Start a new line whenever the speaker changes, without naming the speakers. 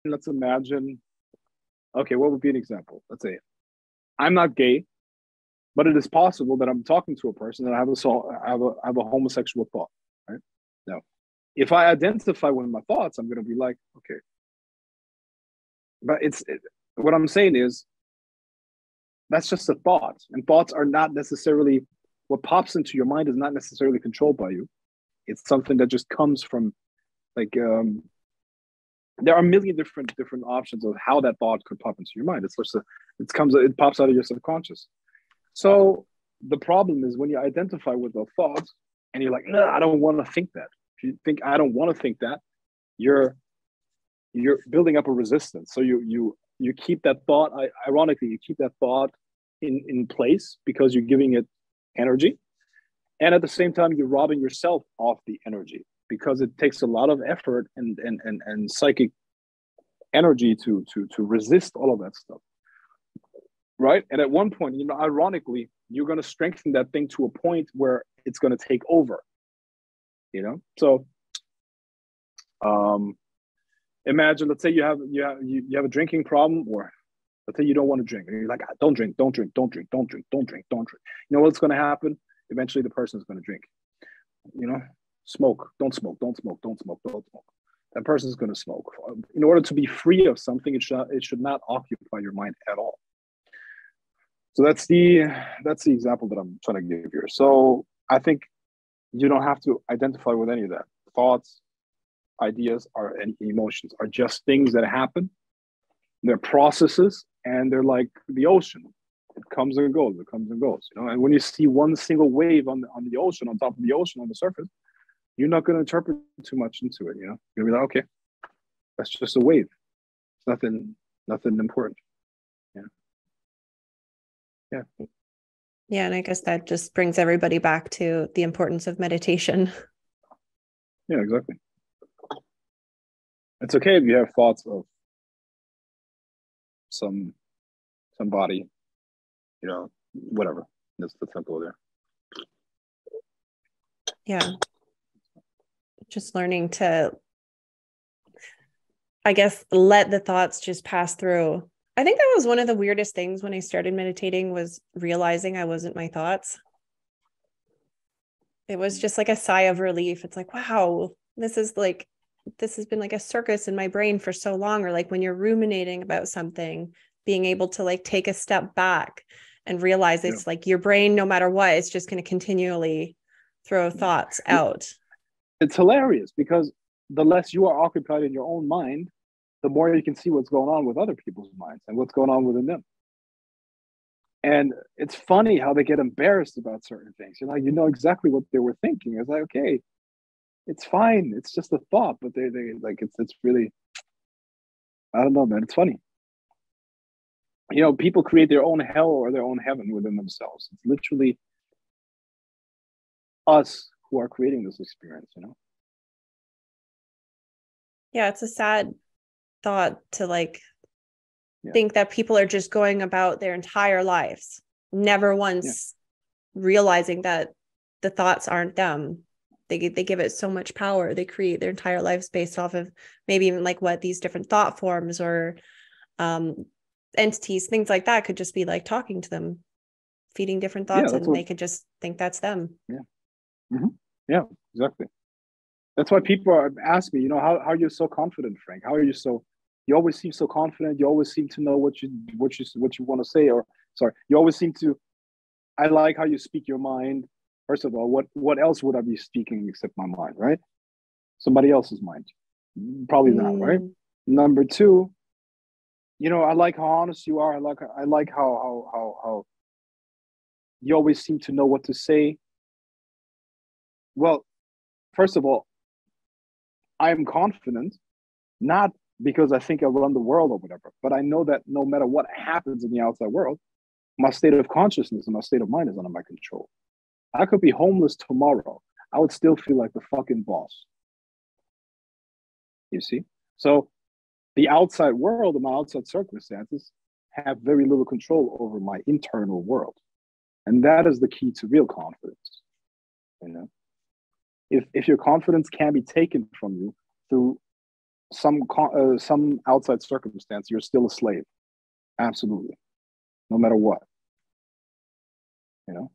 let's imagine, okay, what would be an example? Let's say I'm not gay, but it is possible that I'm talking to a person and I have a homosexual thought, right? Now, if I identify with my thoughts, I'm going to be like, okay, but what I'm saying is that's just a thought, and thoughts are not necessarily what pops into your mind is not necessarily controlled by you. It's something that just comes from like there are a million different options of how that thought could pop into your mind. It pops out of your subconscious. So the problem is when you identify with the thoughts and you're like, no, I don't want to think that. If you think I don't want to think that, you're building up a resistance. So you keep that thought. Ironically, you keep that thought in place because you're giving it energy, and at the same time, you're robbing yourself of the energy because it takes a lot of effort and psychic energy to resist all of that stuff, right? And at one point, ironically, you're going to strengthen that thing to a point where it's going to take over. So imagine, let's say you have a drinking problem, or let's say you don't want to drink, and you're like, don't drink, don't drink, don't drink, don't drink, don't drink, don't drink. You know what's going to happen? Eventually, the person is going to drink. Smoke, don't smoke, don't smoke, don't smoke, don't smoke. That person is going to smoke. In order to be free of something, it should not occupy your mind at all. So that's the example that I'm trying to give here. So I think you don't have to identify with any of that. Thoughts, ideas, and emotions are just things that happen. They're processes, and they're like the ocean. It comes and goes. It comes and goes. And when you see one single wave on the ocean, on top of the ocean, on the surface, you're not going to interpret too much into it. You're going to be like, okay, that's just a wave. It's nothing important. Yeah. Yeah.
Yeah, and I guess that just brings everybody back to the importance of meditation.
Yeah, exactly. It's okay if you have thoughts of somebody, whatever. Let's not go there.
Yeah. Just learning to, I guess, let the thoughts just pass through. I think that was one of the weirdest things when I started meditating, was realizing I wasn't my thoughts. It was just like a sigh of relief. It's like, wow, this has been like a circus in my brain for so long. Or like when you're ruminating about something, being able to like take a step back and realize it's like your brain, no matter what, it's just going to continually throw thoughts out.
It's hilarious because the less you are occupied in your own mind, the more you can see what's going on with other people's minds and what's going on within them. And it's funny how they get embarrassed about certain things. You're like, exactly what they were thinking. It's like, okay, it's fine. It's just a thought, but they like it's really, I don't know, man. It's funny. People create their own hell or their own heaven within themselves. It's literally us who are creating this experience.
Yeah, it's a sad thought to think that people are just going about their entire lives, never once realizing that the thoughts aren't them. They give it so much power. They create their entire lives based off of maybe even like what these different thought forms or entities, things like that, could just be like talking to them, feeding different thoughts, and they could just think that's them.
Yeah. Mm-hmm. Yeah, exactly. That's why people ask me, how you're so confident, Frank? How are you so? You always seem so confident. You always seem to know what you want to say, or sorry, you always seem to. I like how you speak your mind. First of all, what else would I be speaking except my mind, right? Somebody else's mind, probably not, right? Number two, I like how honest you are. I like how you always seem to know what to say. Well, first of all, I am confident, not because I think I run the world or whatever, but I know that no matter what happens in the outside world, my state of consciousness and my state of mind is under my control. I could be homeless tomorrow. I would still feel like the fucking boss. You see? So the outside world and my outside circumstances have very little control over my internal world. And that is the key to real confidence. If your confidence can be taken from you through some outside circumstance, you're still a slave. Absolutely, no matter what. You know.